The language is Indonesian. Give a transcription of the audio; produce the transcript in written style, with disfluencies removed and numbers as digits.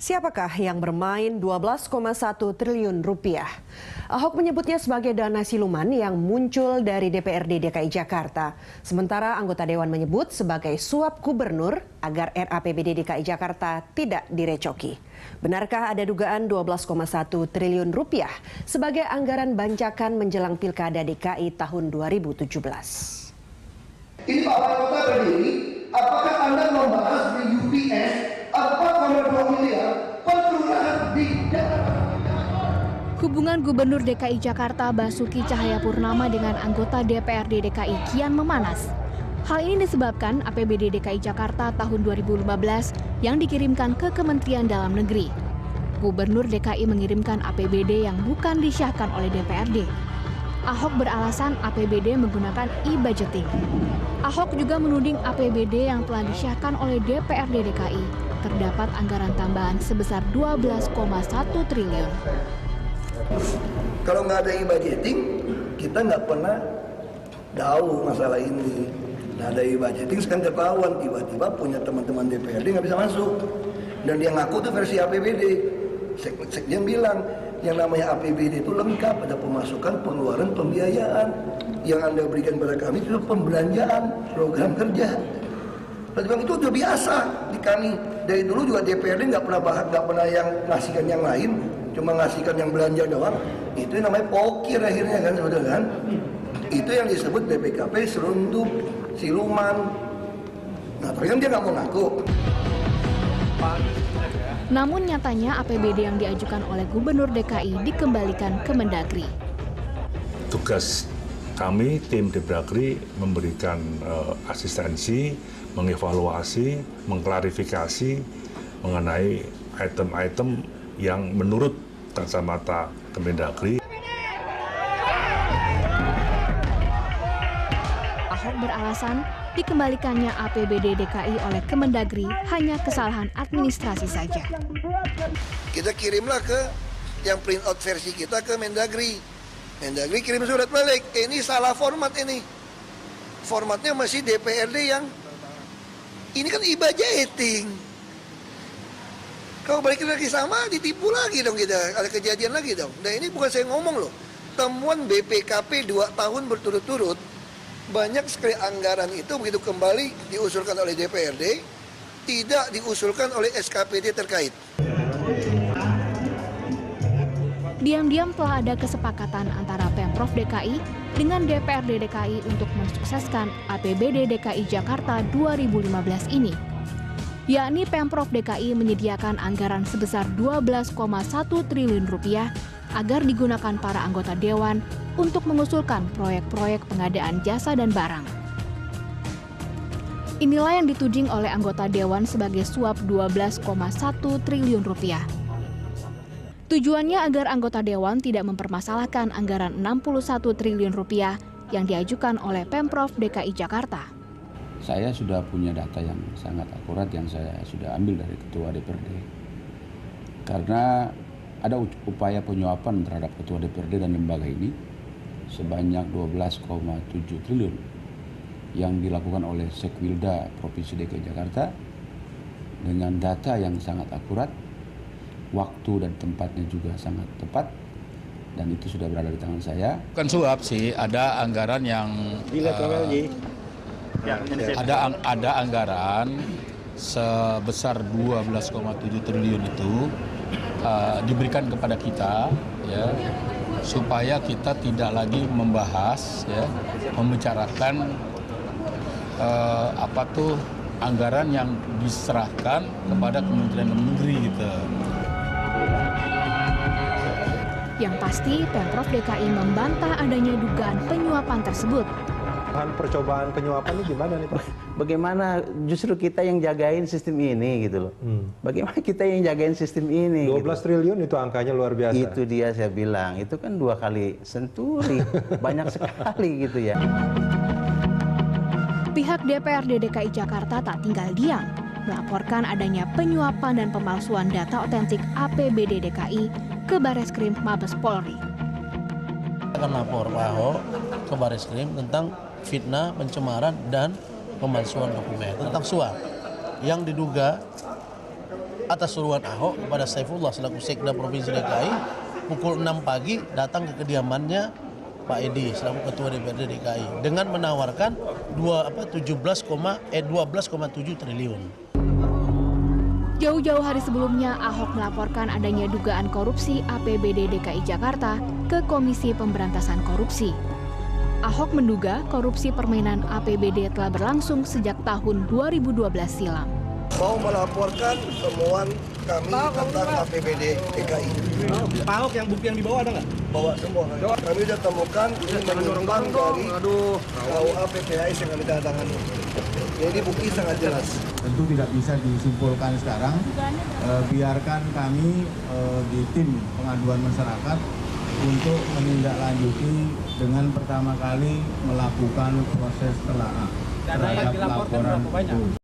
Siapakah yang bermain 12,1 triliun rupiah? Ahok menyebutnya sebagai dana siluman yang muncul dari DPRD DKI Jakarta. Sementara anggota Dewan menyebut sebagai suap gubernur agar RAPBD DKI Jakarta tidak direcoki. Benarkah ada dugaan 12,1 triliun rupiah sebagai anggaran bancakan menjelang Pilkada DKI tahun 2017? Ini Pak Wali Kota berdiri, apakah Anda membahas di UPS 4,2 miliar per kelurahan di Jakarta? Hubungan Gubernur DKI Jakarta Basuki Cahayapurnama dengan anggota DPRD DKI kian memanas. Hal ini disebabkan APBD DKI Jakarta tahun 2015 yang dikirimkan ke Kementerian Dalam Negeri. Gubernur DKI mengirimkan APBD yang bukan disahkan oleh DPRD. Ahok beralasan APBD menggunakan e-budgeting. Ahok juga menuding APBD yang telah disahkan oleh DPRD DKI terdapat anggaran tambahan sebesar 12,1 triliun. Kalau nggak ada e-budgeting, kita nggak pernah tahu masalah ini. Nah, ada e-budgeting sekarang ketahuan, tiba-tiba punya teman-teman DPRD nggak bisa masuk. Dan dia ngaku tuh versi APBD. Sekjen bilang, yang namanya APBD itu lengkap, ada pemasukan, pengeluaran, pembiayaan. Yang Anda berikan pada kami itu pembelanjaan, program kerja. Lalu itu udah biasa di kami. Dari dulu juga DPRD nggak pernah yang ngasihkan yang lain, cuma ngasihkan yang belanja doang. Itu yang namanya pokir akhirnya kan, sudah kan? Itu yang disebut BPKP seruntup, siluman. Nah, tapi kan dia nggak mau ngaku. Namun nyatanya APBD yang diajukan oleh Gubernur DKI dikembalikan ke Mendagri. Tugas kami, tim Depdagri, memberikan asistensi, mengevaluasi, mengklarifikasi mengenai item-item yang menurut kacamata Kemendagri. Ahok beralasan dikembalikannya APBD DKI oleh Kemendagri hanya kesalahan administrasi saja. Kita kirimlah ke yang print out versi kita ke Mendagri. Mendagri kirim surat balik, ini salah format ini. Formatnya masih DPRD yang ini kan e-budgeting. Kalau balik lagi sama, ditipu lagi dong kita, ada kejadian lagi dong. Nah ini bukan saya ngomong loh, temuan BPKP 2 tahun berturut-turut, banyak sekali anggaran itu begitu kembali diusulkan oleh DPRD, tidak diusulkan oleh SKPD terkait. Diam-diam telah ada kesepakatan antara Pemprov DKI dengan DPRD DKI untuk mensukseskan APBD DKI Jakarta 2015 ini. Yakni Pemprov DKI menyediakan anggaran sebesar 12,1 triliun rupiah agar digunakan para anggota Dewan untuk mengusulkan proyek-proyek pengadaan jasa dan barang. Inilah yang dituding oleh anggota Dewan sebagai suap 12,1 triliun rupiah. Tujuannya agar anggota Dewan tidak mempermasalahkan anggaran 61 triliun rupiah yang diajukan oleh Pemprov DKI Jakarta. Saya sudah punya data yang sangat akurat yang saya sudah ambil dari Ketua DPRD. Karena ada upaya penyuapan terhadap Ketua DPRD dan lembaga ini sebanyak 12,7 triliun yang dilakukan oleh Sekwilda Provinsi DKI Jakarta dengan data yang sangat akurat, waktu dan tempatnya juga sangat tepat, dan itu sudah berada di tangan saya. Bukan suap sih, ada anggaran yang ada anggaran sebesar 12,7 triliun itu diberikan kepada kita, ya, supaya kita tidak lagi membahas, ya, membicarakan anggaran yang diserahkan kepada Kementerian Dalam Negeri gitu. Yang pasti, Pemprov DKI membantah adanya dugaan penyuapan tersebut. Percobaan penyuapan ini gimana nih Pak? Bagaimana justru kita yang jagain sistem ini gitu loh. Bagaimana kita yang jagain sistem ini? 12 gitu. triliun itu angkanya luar biasa. Itu dia saya bilang, itu kan 2 kali senturi, banyak sekali gitu ya. Pihak DPRD DKI Jakarta tak tinggal diam, melaporkan adanya penyuapan dan pemalsuan data otentik APBD DKI ke Bareskrim Mabes Polri. Akan lapor Pak Ahok ke Bareskrim tentang fitnah, pencemaran, dan pemalsuan dokumen tentang suap yang diduga atas suruhan Ahok kepada Saifullah selaku Sekda Provinsi DKI pukul 6 pagi datang ke kediamannya Pak Edi selaku Ketua DPRD DKI dengan menawarkan 12,7 triliun. Jauh-jauh hari sebelumnya, Ahok melaporkan adanya dugaan korupsi APBD DKI Jakarta ke Komisi Pemberantasan Korupsi. Ahok menduga korupsi permainan APBD telah berlangsung sejak tahun 2012 silam. Mau melaporkan temuan kami tentang APBD DKI. Pak Ahok yang bukti yang dibawa ada nggak? Bawa semua. Kami sudah temukan ini menyimpang dari KUA PPAS yang kami tanda tangani. Jadi bukti sangat jelas. Tentu tidak bisa disimpulkan sekarang. Biarkan kami di tim pengaduan masyarakat untuk menindaklanjuti dengan pertama kali melakukan proses telaah terhadap laporan itu.